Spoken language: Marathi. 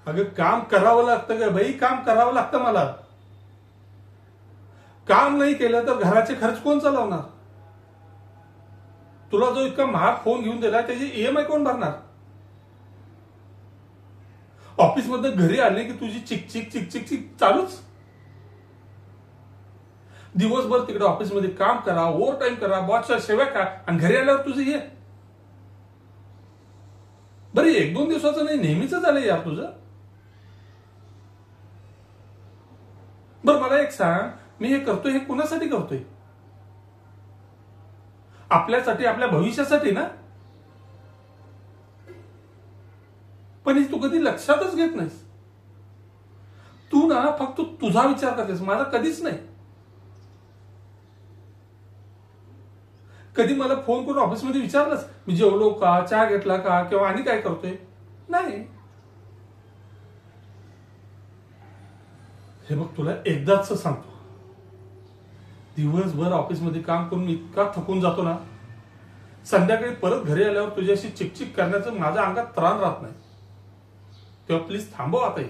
अगं काम करावं लागतं ग बाई, काम करावं लागतं मला. काम नाही केलं तर घराचे खर्च कोण चालवणार? तुला जो इतका महाग फोन घेऊन दिला त्याची ईएमआय कोण भरणार? ऑफिस मधनं घरी आले की तुझी चिकचिक चिकचिक चिक चालूच. दिवसभर तिकडे ऑफिसमध्ये काम करा, ओव्हर टाइम करा, बॉसच्या सेवा करा आणि घरी आल्यावर तुझं हे बरं 1-2 दिवसाचं नाही, नेहमीच झालं यार तुझं. बरं मला एक सांग, मी हे करतोय हे कुणासाठी करतोय? आपल्यासाठी, आपल्या भविष्यासाठी ना. पण हे तू कधी लक्षातच घेत नाहीस. तू ना फक्त तुझा विचार करतेस, माझा कधीच नाही. कधी मला फोन करून ऑफिसमध्ये विचारलंस मी जेवलो का, चहा घेतला का, किंवा आणि काय करतोय? नाही. हे बघ तुला एकदाच सांगतो, दिवसभर ऑफिसमध्ये काम करून मी इतका थकून जातो ना, संध्याकाळी परत घरी आल्यावर तुझ्याशी चिकचिक करण्याचं माझ्या अंगात त्राण राहत नाही. तेव्हा प्लीज थांबव आता हे.